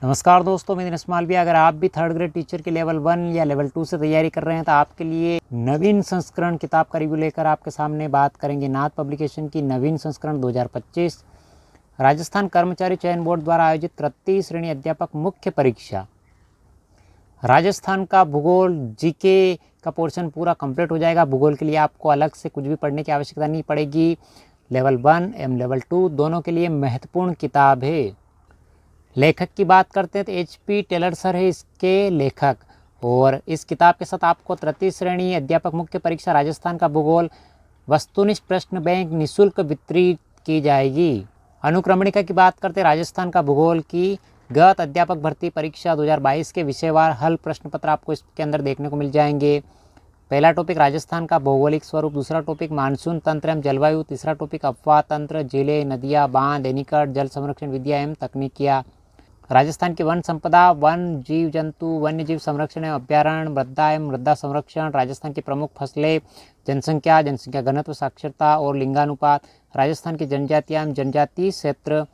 नमस्कार दोस्तों, मैं दिनेश मालविया। अगर आप भी थर्ड ग्रेड टीचर के लेवल 1 या लेवल 2 से तैयारी कर रहे हैं तो आपके लिए नवीन संस्करण किताब का रिव्यू लेकर आपके सामने बात करेंगे। नाथ पब्लिकेशन की नवीन संस्करण 2025 राजस्थान कर्मचारी चयन बोर्ड द्वारा आयोजित तृतीय श्रेणी अध्यापक मुख्य परीक्षा। राजस्थान का भूगोल जीके का पोर्शन पूरा कंप्लीट हो जाएगा। भूगोल के लिए आपको अलग से कुछ भी पढ़ने की आवश्यकता नहीं पड़ेगी। लेवल 1 एवं लेवल 2 दोनों के लिए महत्वपूर्ण किताब है। लेखक की बात करते हैं तो HP टेलर सर है इसके लेखक, और इस किताब के साथ आपको तृतीय श्रेणी अध्यापक मुख्य परीक्षा राजस्थान का भूगोल वस्तुनिष्ठ प्रश्न बैंक निःशुल्क वितरित की जाएगी। अनुक्रमणिका की बात करते हैं राजस्थान का भूगोल की गत अध्यापक भर्ती परीक्षा 2022 के विषयवार हल प्रश्न पत्र आपको इसके अंदर देखने को मिल जाएंगे। पहला टॉपिक राजस्थान का भौगोलिक स्वरूप, दूसरा टॉपिक मानसून तंत्र एवं जलवायु, तीसरा टॉपिक अफवाह तंत्र, जिले, नदियाँ, बांध, एनीकट, जल संरक्षण विद्या एवं तकनीकियाँ। राजस्थान की वन संपदा, वन जीव जंतु, वन्य जीव संरक्षण एवं अभ्यारण्य, मृदा एवं मृदा संरक्षण, राजस्थान की प्रमुख फसलें, जनसंख्या, जनसंख्या घनत्व, साक्षरता और लिंगानुपात, राजस्थान की जनजातियां एवं जनजातीय क्षेत्र,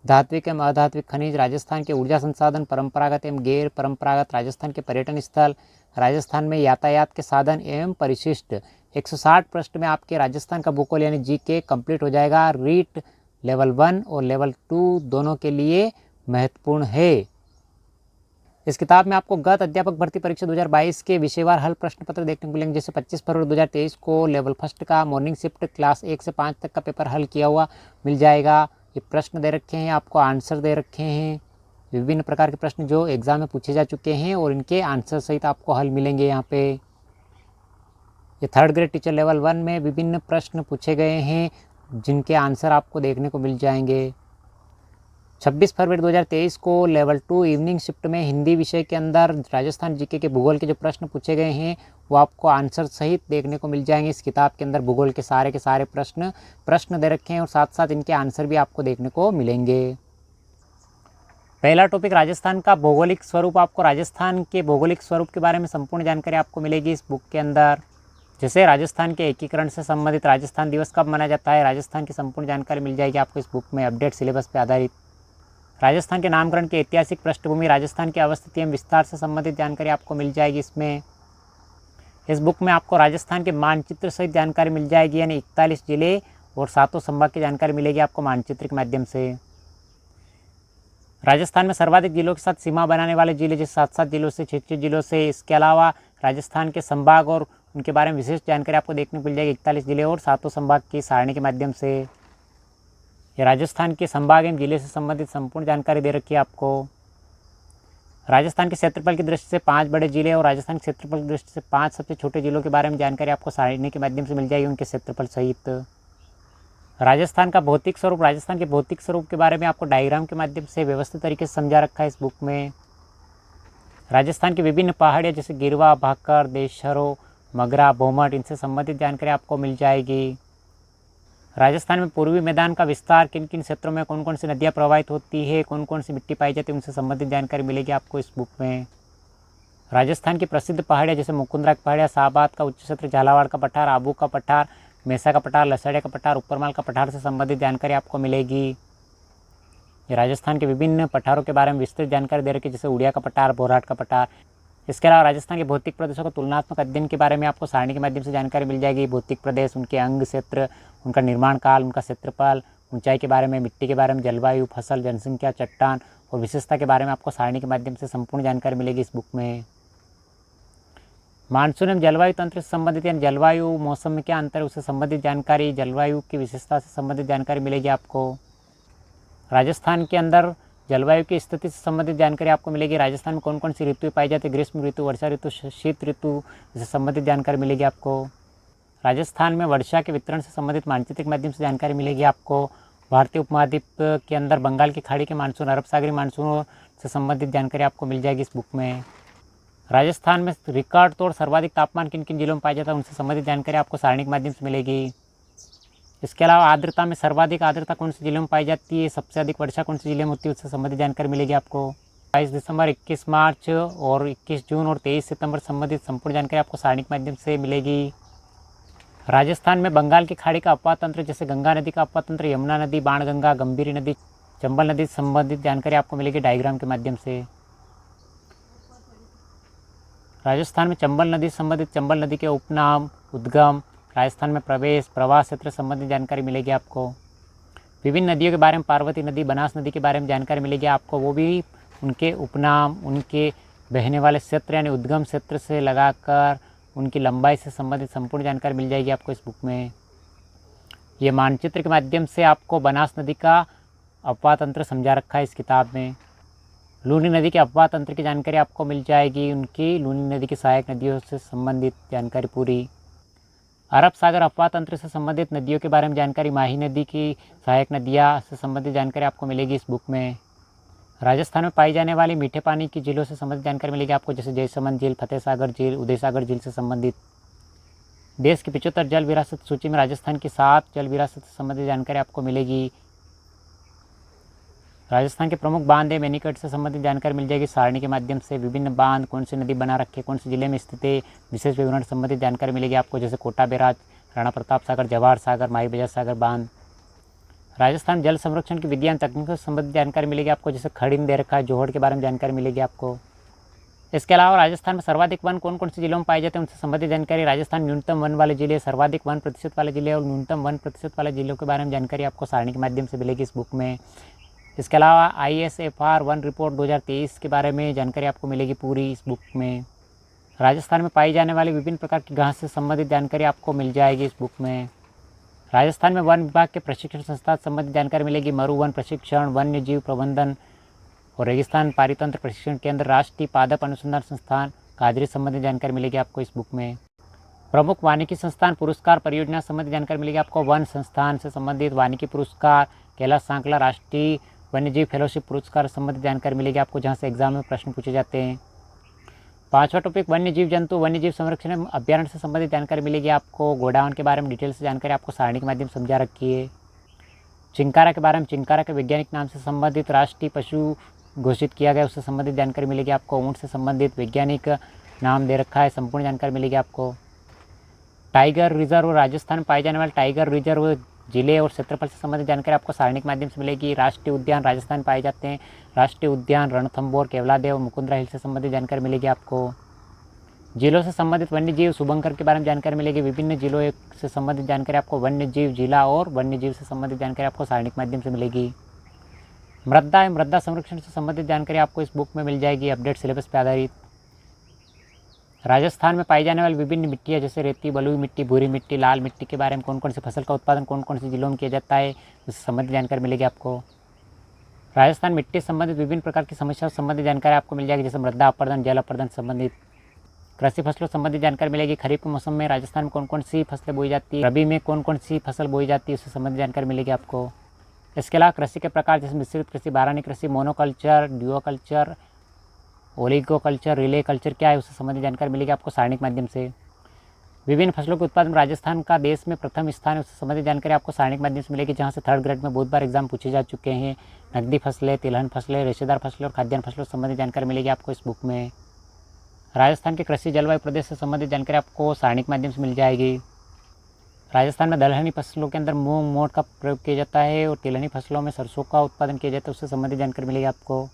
धात्विक एवं अधात्विक खनिज, राजस्थान के ऊर्जा संसाधन, परंपरागत एवं गैर परंपरागत, राजस्थान के पर्यटन स्थल, राजस्थान में यातायात के साधन एवं परिशिष्ट। 160 प्रश्न में आपके राजस्थान का भूगोल यानी जीके कंप्लीट हो जाएगा। रीट लेवल 1 और लेवल 2 दोनों के लिए महत्वपूर्ण है। इस किताब में आपको गत अध्यापक भर्ती परीक्षा 2022 के विषयवार हल प्रश्न पत्र देखने को मिलेंगे। जैसे 25 फरवरी 2023 को लेवल फर्स्ट का मॉर्निंग शिफ्ट क्लास 1 से 5 तक का पेपर हल किया हुआ मिल जाएगा। ये प्रश्न दे रखे हैं, आपको आंसर दे रखे हैं, विभिन्न प्रकार के प्रश्न जो एग्जाम में पूछे जा चुके हैं और इनके आंसर सहित आपको हल मिलेंगे। यहाँ पे ये थर्ड ग्रेड टीचर लेवल 1 में विभिन्न प्रश्न पूछे गए हैं जिनके आंसर आपको देखने को मिल जाएंगे। 26 फरवरी 2023 को लेवल 2 इवनिंग शिफ्ट में हिंदी विषय के अंदर राजस्थान जीके के भूगोल के जो प्रश्न पूछे गए हैं वो आपको आंसर सहित देखने को मिल जाएंगे। इस किताब के अंदर भूगोल के सारे प्रश्न दे रखे हैं और साथ साथ इनके आंसर भी आपको देखने को मिलेंगे। पहला टॉपिक राजस्थान का भौगोलिक स्वरूप। आपको राजस्थान के भौगोलिक स्वरूप के बारे में संपूर्ण जानकारी आपको मिलेगी इस बुक के अंदर। जैसे राजस्थान के एकीकरण से संबंधित राजस्थान दिवस कब मनाया जाता है, राजस्थान की संपूर्ण जानकारी मिल जाएगी आपको इस बुक में अपडेट सिलेबस पर आधारित। राजस्थान के नामकरण की ऐतिहासिक पृष्ठभूमि, राजस्थान की अवस्थिति एवं विस्तार से संबंधित जानकारी आपको मिल जाएगी इसमें। इस बुक में आपको राजस्थान के मानचित्र सहित जानकारी मिल जाएगी, यानी 41 जिले और 7 संभाग की जानकारी मिलेगी आपको मानचित्र के माध्यम से। राजस्थान में सर्वाधिक जिलों के साथ सीमा बनाने वाले जिले जैसे 7 जिलों से 6 जिलों से। इसके अलावा राजस्थान के संभाग और उनके बारे में विशेष जानकारी आपको देखने को मिल जाएगी 41 जिले और 7 संभाग की सारणी के माध्यम से। ये राजस्थान के संभाग एवं जिले से संबंधित संपूर्ण जानकारी दे रखी है आपको। राजस्थान के क्षेत्रफल की दृष्टि से 5 बड़े जिले और राजस्थान के क्षेत्रफल की दृष्टि से 5 सबसे छोटे जिलों के बारे में जानकारी आपको सारणी के माध्यम से मिल जाएगी, उनके क्षेत्रफल सहित। राजस्थान का भौतिक स्वरूप, राजस्थान के भौतिक स्वरूप के बारे में आपको डायग्राम के माध्यम से व्यवस्थित तरीके से समझा रखा है इस बुक में। राजस्थान की विभिन्न पहाड़ियाँ जैसे गिरवा, भाकर, देशहरो, मगरा, भोमट, इनसे संबंधित जानकारी आपको मिल जाएगी। राजस्थान में पूर्वी मैदान का विस्तार, किन किन क्षेत्रों में कौन कौन सी नदियाँ प्रवाहित होती है, कौन कौन सी मिट्टी पाई जाती है, उनसे संबंधित जानकारी मिलेगी आपको इस बुक में। राजस्थान की प्रसिद्ध पहाड़ियाँ जैसे मुकुंदरा की पहाड़ियाँ, शाहबाद का उच्च क्षेत्र, झालावाड़ का पठार, आबू का पठार, मेसा का पठार, लसड़िया का पठार, ऊपरमाल का पठार से संबंधित जानकारी आपको मिलेगी। ये राजस्थान के विभिन्न पठारों के बारे में विस्तृत जानकारी दे रखी है, जैसे उड़िया का पठार, बोराट का पठार। इसके अलावा राजस्थान के भौतिक प्रदेशों का तुलनात्मक अध्ययन के बारे में आपको सारणी के माध्यम से जानकारी मिल जाएगी। भौतिक प्रदेश, उनके अंग क्षेत्र, उनका निर्माण काल, उनका क्षेत्रफल, ऊंचाई के बारे में, मिट्टी के बारे में, जलवायु, फसल, जनसंख्या, चट्टान और विशेषता के बारे में आपको सारणी के माध्यम से संपूर्ण जानकारी मिलेगी इस बुक में। मानसून एवं जलवायु तंत्र से संबंधित यानी जलवायु मौसम में क्या अंतर है उससे संबंधित जानकारी, जलवायु की विशेषता से संबंधित जानकारी मिलेगी आपको। राजस्थान के अंदर जलवायु की स्थिति से संबंधित जानकारी आपको मिलेगी। राजस्थान में कौन कौन सी ऋतु पाई जाती है, ग्रीष्म ऋतु, वर्षा ऋतु, शीत ऋतु से संबंधित जानकारी मिलेगी आपको। राजस्थान में वर्षा के वितरण से संबंधित मानचित्र के माध्यम से जानकारी मिलेगी आपको। भारतीय उपमहाद्वीप के अंदर बंगाल की खाड़ी के मानसून, अरब सागरी मानसूनों से संबंधित जानकारी आपको मिल जाएगी इस बुक में। राजस्थान में रिकॉर्ड तोड़ सर्वाधिक तापमान किन किन जिलों में पाया जाता है उनसे संबंधित जानकारी आपको सारणी के माध्यम से मिलेगी। इसके अलावा आर्द्रता में सर्वाधिक आर्द्रता कौन से जिलों में पाई जाती है, सबसे अधिक वर्षा कौन से जिले में होती है उससे संबंधित जानकारी मिलेगी आपको। 22 दिसंबर, 21 मार्च और 21 जून और 23 सितंबर संबंधित संपूर्ण जानकारी आपको सारणी के माध्यम से मिलेगी। राजस्थान में बंगाल की खाड़ी का अपवाह तंत्र जैसे गंगा नदी का अपवाह तंत्र, यमुना नदी, बाणगंगा, गंभीरी नदी, चंबल नदी से संबंधित जानकारी आपको मिलेगी डायग्राम के माध्यम से। राजस्थान में चंबल नदी से संबंधित चंबल नदी के उपनाम, उद्गम, राजस्थान में प्रवेश, प्रवाह क्षेत्र संबंधित जानकारी मिलेगी आपको। विभिन्न नदियों के बारे में, पार्वती नदी, बनास नदी के बारे में जानकारी मिलेगी आपको, वो भी उनके उपनाम, उनके बहने वाले क्षेत्र यानी उद्गम क्षेत्र से लगाकर उनकी लंबाई से संबंधित संपूर्ण जानकारी मिल जाएगी आपको इस बुक में। ये मानचित्र के माध्यम से आपको बनास नदी का अपवाह तंत्र समझा रखा है इस किताब में। लूनी नदी के अपवाह तंत्र की जानकारी आपको मिल जाएगी, उनकी लूनी नदी की सहायक नदियों से संबंधित जानकारी पूरी। अरब सागर अपवाह तंत्र से संबंधित नदियों के बारे में जानकारी, माही नदी की सहायक नदियाँ से संबंधित जानकारी आपको मिलेगी इस बुक में। राजस्थान में पाई जाने वाली मीठे पानी की झीलों से संबंधित जानकारी मिलेगी आपको, जैसे जयसमंद झील, फतेह सागर झील, उदय सागर झील से संबंधित। देश की 75 जल विरासत सूची में राजस्थान की 7 जल विरासत से संबंधित जानकारी आपको मिलेगी। राजस्थान के प्रमुख बांध है, मैनीकट से संबंधित जानकारी मिल जाएगी सारणी के माध्यम से। विभिन्न बांध, कौन सी नदी बना रखे, कौन से जिले में स्थित है, विशेष विवरण संबंधित जानकारी मिलेगी आपको, जैसे कोटा बैराज, राणा प्रताप सागर, जवाहर सागर, माही बजाज सागर बांध। राजस्थान जल संरक्षण की विज्ञान तकनीकों से संबंधित जानकारी मिलेगी आपको, जैसे खड़ीन दे रखा है, जोहड़ के बारे में जानकारी मिलेगी आपको। इसके अलावा राजस्थान में सर्वाधिक वन कौन कौन से जिलों में पाए जाते हैं उनसे संबंधित जानकारी। राजस्थान न्यूनतम वन वाले जिले, सर्वाधिक 1% वाले जिले और न्यूनतम 1% वाले जिलों के बारे में जानकारी आपको सारणी के माध्यम से मिलेगी इस बुक में। इसके अलावा ISFR वन रिपोर्ट 2023 के बारे में जानकारी आपको मिलेगी पूरी इस बुक में। राजस्थान में पाई जाने वाली विभिन्न प्रकार की घास से संबंधित जानकारी आपको मिल जाएगी इस बुक में। राजस्थान में वन विभाग के प्रशिक्षण संस्था से संबंधित जानकारी मिलेगी, मरु वन प्रशिक्षण, वन्य जीव प्रबंधन और रेगिस्तान पारितंत्र प्रशिक्षण केंद्र, राष्ट्रीय पादप अनुसंधान संस्थान, कादरी संबंधित जानकारी मिलेगी आपको इस बुक में। प्रमुख वानिकी संस्थान पुरस्कार परियोजना संबंधित जानकारी मिलेगी आपको, वन संस्थान से संबंधित वानिकी पुरस्कार, कैलाश सांकला राष्ट्रीय वन्यजीव फेलोशिप पुरस्कार संबंधित जानकारी मिलेगी आपको, जहाँ से एग्जाम में प्रश्न पूछे जाते हैं। 5वां टॉपिक वन्यजीव जंतु वन्यजीव संरक्षण अभ्यारण्य से संबंधित जानकारी मिलेगी आपको। गोडाउन के बारे में डिटेल से जानकारी आपको सारणी के माध्यम से समझा रखी है। चिंकारा के बारे में, चिंकारा के वैज्ञानिक नाम से संबंधित राष्ट्रीय पशु घोषित किया गया उससे संबंधित जानकारी मिलेगी आपको। ऊँट से संबंधित वैज्ञानिक नाम दे रखा है, संपूर्ण जानकारी मिलेगी आपको। टाइगर रिजर्व, राजस्थान में पाए जाने वाले टाइगर रिजर्व जिले और क्षेत्रफल से संबंधित जानकारी आपको सारणी के माध्यम से मिलेगी। राष्ट्रीय उद्यान राजस्थान में पाए जाते हैं, राष्ट्रीय उद्यान रणथंभौर, केवलादेव, मुकुंदरा हिल से संबंधित जानकारी मिलेगी आपको। जिलों से संबंधित वन्यजीव शुभंकर के बारे में जानकारी मिलेगी। विभिन्न जिलों से संबंधित जानकारी आपको वन्यजीव जिला और वन्यजीव से संबंधित जानकारी आपको सारणी के माध्यम से मिलेगी। मृदा एवं मृदा संरक्षण से संबंधित जानकारी आपको इस बुक में मिल जाएगी, अपडेट सिलेबस पर आधारित। राजस्थान में पाई जाने वाली विभिन्न मिट्टियाँ जैसे रेती, बलुई मिट्टी, भूरी मिट्टी, लाल मिट्टी के बारे में, कौन कौन सी फसल का उत्पादन कौन कौन से जिलों में किया जाता है उससे संबंधित जानकारी मिलेगी आपको। राजस्थान मिट्टी से संबंधित विभिन्न प्रकार की समस्याओं से संबंधित जानकारी आपको मिल जाएगी, जैसे मृदा अपर्दन, जल अपर्दन संबंधित। कृषि फसलों संबंधित जानकारी मिलेगी। खरीफ के मौसम में राजस्थान में कौन कौन सी फसलें बोई जाती है, रबी में कौन कौन सी फसल बोई जाती है उससे संबंधित जानकारी मिलेगी आपको। इसके अलावा कृषि के प्रकार जैसे मिश्रित कृषि, बारानी कृषि, मोनोकल्चर, ड्यूओकल्चर, ओलिगोकल्चर, रिले कल्चर क्या है उससे संबंधित जानकारी मिलेगी आपको सारणी के माध्यम से। विभिन्न फसलों के उत्पादन में राजस्थान का देश में प्रथम स्थान है उससे संबंधित जानकारी आपको सारणी के माध्यम से मिलेगी, जहाँ से 3rd ग्रेड में बहुत बार एग्जाम पूछे जा चुके हैं। नकदी फसलें, तिलहन फसलें, रेशेदार फसलें और खाद्यान्न फसलों से संबंधित जानकारी मिलेगी आपको इस बुक में। राजस्थान के कृषि जलवायु प्रदेश से संबंधित जानकारी आपको सारणी के माध्यम से मिल जाएगी। राजस्थान में दलहनी फसलों के अंदर मूंग, मोठ का प्रयोग किया जाता है और तिलहनी फसलों में सरसों का उत्पादन किया जाता है, उससे संबंधित जानकारी मिलेगी आपको।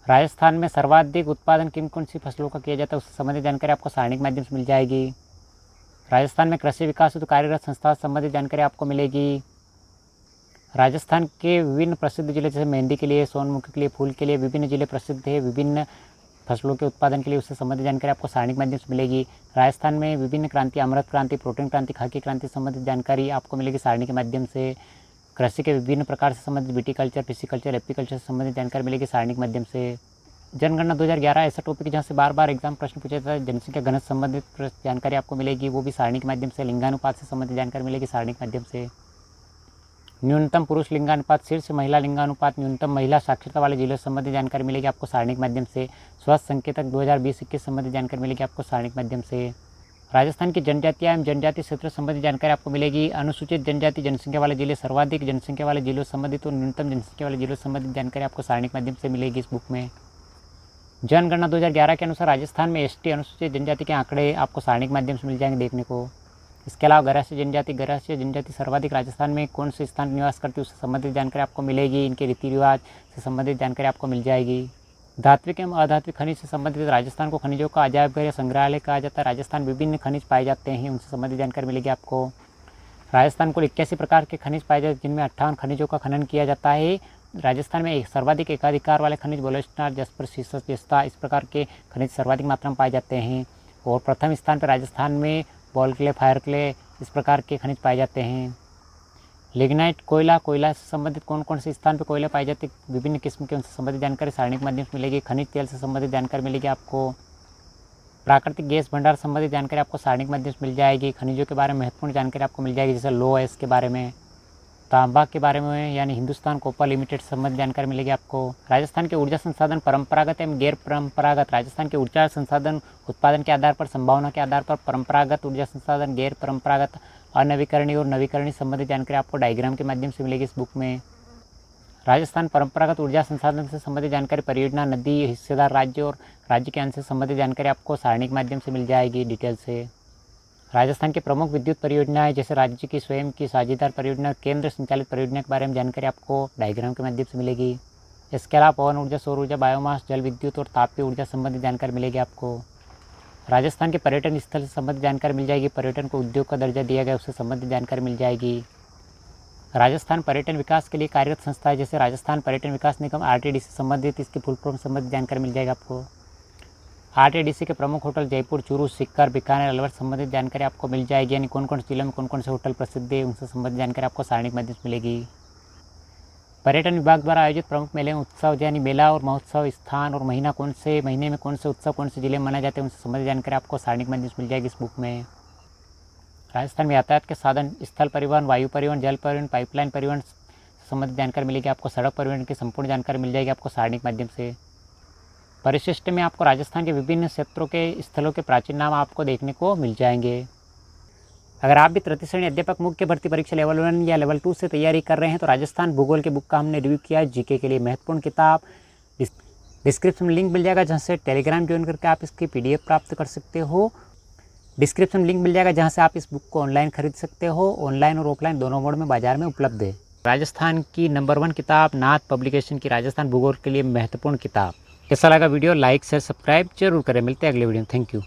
राजस्थान में सर्वाधिक उत्पादन किन कौन सी फसलों का किया जाता है उससे संबंधित जानकारी आपको सारणी के माध्यम से मिल जाएगी। राजस्थान में कृषि विकास हेतु कार्यरत संस्था से संबंधित जानकारी आपको मिलेगी। राजस्थान के विभिन्न प्रसिद्ध जिले जैसे मेहंदी के लिए, सोनमुखी के लिए, फूल के लिए विभिन्न जिले प्रसिद्ध है, विभिन्न फसलों के उत्पादन के लिए उससे संबंधित जानकारी आपको सारणी के माध्यम से मिलेगी। राजस्थान में विभिन्न क्रांति, अमृत क्रांति, प्रोटीन क्रांति, खाकी क्रांति संबंधित जानकारी आपको मिलेगी सारणी के माध्यम से। कृषि के विभिन्न प्रकार से संबंधित विटीकल्चर, पिसिकल्चर, एपीकल्चर से संबंधित जानकारी मिलेगी सारणी के माध्यम से। जनगणना 2011 ऐसा टॉपिक जहाँ से बार बार एग्जाम प्रश्न पूछा जाता है, जनसंख्या घनत्व संबंधित जानकारी आपको मिलेगी, वो भी सारणी के माध्यम से। लिंगानुपात से संबंधित जानकारी मिलेगी सारणी के माध्यम से। न्यूनतम पुरुष लिंगानुपात, शीर्ष महिला लिंगानुपात, न्यूनतम महिला साक्षरता वाले जिलों से संबंधित जानकारी मिलेगी आपको सारणी के माध्यम से। स्वास्थ्य संकेतक 2020-21 संबंधित जानकारी मिलेगी आपको सारणी के माध्यम से। राजस्थान की जनजातीय एवं जनजाति क्षेत्र संबंधित जानकारी आपको मिलेगी। अनुसूचित जनजाति जनसंख्या वाले जिले, सर्वाधिक जनसंख्या वाले जिलों संबंधित और न्यूनतम जनसंख्या वाले जिलों संबंधित जानकारी आपको सारणी के माध्यम से मिलेगी इस बुक में। जनगणना 2011 के अनुसार राजस्थान में ST अनुसूचित जनजाति के आंकड़े आपको सारणी के माध्यम से मिल जाएंगे देखने को। इसके अलावा गरासिया जनजाति सर्वाधिक राजस्थान में कौन से स्थान पर निवास करती है उससे संबंधित जानकारी आपको मिलेगी। इनके रीति रिवाज से संबंधित जानकारी आपको मिल जाएगी। धात्विक एवं अधात्विक खनिज से संबंधित राजस्थान को खनिजों का अजायब घर या संग्रहालय कहा जाता है। राजस्थान विभिन्न खनिज पाए जाते हैं, उनसे संबंधित जानकारी मिलेगी आपको। राजस्थान कुल 81 प्रकार के खनिज पाए जाते हैं, जिनमें 58 खनिजों का खनन किया जाता है। राजस्थान में एक सर्वाधिक एकाधिकार वाले खनिज बोलोस्टार, जस्पर, सीसस, जस्ता इस प्रकार के खनिज सर्वाधिक मात्रा में पाए जाते हैं। और प्रथम स्थान पर राजस्थान में बॉल क्ले, फायर क्ले इस प्रकार के खनिज पाए जाते हैं। लिग्नाइट कोयला से संबंधित कौन कौन से स्थान पर कोयला पाए जाते हैं, विभिन्न किस्म के उनसे संबंधित जानकारी सारणिक माध्यम से मिलेगी। खनिज तेल से संबंधित जानकारी मिलेगी आपको। प्राकृतिक गैस भंडार संबंधित जानकारी आपको सारणिक माध्यम से मिल जाएगी। खनिजों के बारे में महत्वपूर्ण जानकारी आपको मिल जाएगी, जैसे लो एस के बारे में, तांबा के बारे में यानी हिंदुस्तान कॉपर लिमिटेड से संबंधित जानकारी मिलेगी आपको। राजस्थान के ऊर्जा संसाधन परंपरागत एवं गैर परंपरागत। राजस्थान के ऊर्जा संसाधन उत्पादन के आधार पर, संभावना के आधार पर परंपरागत ऊर्जा संसाधन, गैर परंपरागत, अनवीकरणीय और नवीकरणीय संबंधित जानकारी आपको डायग्राम के माध्यम से मिलेगी इस बुक में। राजस्थान परंपरागत ऊर्जा संसाधन से संबंधित जानकारी, परियोजना, नदी, हिस्सेदार राज्य और राज्य के अंश से संबंधित जानकारी आपको सारणिक माध्यम से मिल जाएगी डिटेल से। राजस्थान के प्रमुख विद्युत परियोजनाएं, जैसे राज्य की स्वयं की साझेदार परियोजना, केंद्र संचालित परियोजना के बारे में जानकारी आपको डायग्राम के माध्यम से मिलेगी। इसके अलावा पवन ऊर्जा, सौर ऊर्जा, बायोमास, जल विद्युत और तापीय ऊर्जा संबंधित जानकारी मिलेगी आपको। राजस्थान के पर्यटन स्थल से संबंधित जानकारी मिल जाएगी। पर्यटन को उद्योग का दर्जा दिया गया, उससे संबंधित जानकारी मिल जाएगी। राजस्थान पर्यटन विकास के लिए कार्यरत संस्था है, जैसे राजस्थान पर्यटन विकास निगम RTD से संबंधित, इसकी फुल फॉर्म संबंधित जानकारी मिल जाएगी आपको। RTDC के प्रमुख होटल जयपुर, चूरू, सीकर, बीकानेर, अलवर संबंधित जानकारी आपको मिल जाएगी, यानी कौन कौन से जिलों में कौन कौन से होटल प्रसिद्ध है उनसे संबंधित जानकारी आपको सारणिक माध्यम से मिलेगी। पर्यटन विभाग द्वारा आयोजित प्रमुख मेले उत्सव यानी मेला और महोत्सव, स्थान और महीना, कौन से महीने में कौन से उत्सव कौन से जिले में मनाए जाते हैं उनसे संबंधित जानकारी आपको सारणिक माध्यम से मिल जाएगी इस बुक में। राजस्थान में यातायात के साधन, स्थल परिवहन, वायु परिवहन, जल परिवहन, पाइपलाइन परिवहन से संबंधित जानकारी मिलेगी आपको। सड़क परिवहन की संपूर्ण जानकारी मिल जाएगी आपको सारणिक माध्यम से। परिशिष्ट में आपको राजस्थान के विभिन्न क्षेत्रों के स्थलों के प्राचीन नाम आपको देखने को मिल जाएंगे। अगर आप भी तृतीय श्रेणी अध्यापक मुख्य भर्ती परीक्षा लेवल 1 या लेवल 2 से तैयारी कर रहे हैं तो राजस्थान भूगोल के बुक का हमने रिव्यू किया है। जीके के लिए महत्वपूर्ण किताब, डिस्क्रिप्शन में लिंक मिल जाएगा जहाँ से टेलीग्राम ज्वाइन करके आप इसकी PDF प्राप्त कर सकते हो। डिस्क्रिप्शन में लिंक मिल जाएगा जहाँ से आप इस बुक को ऑनलाइन खरीद सकते हो। ऑनलाइन और ऑफलाइन दोनों मोड में बाजार में उपलब्ध है। राजस्थान की नंबर 1 किताब नाथ पब्लिकेशन की राजस्थान भूगोल के लिए महत्वपूर्ण किताब। कैसा लगा वीडियो? लाइक शेयर सब्सक्राइब जरूर करें। मिलते हैं अगले वीडियो में। Thank you.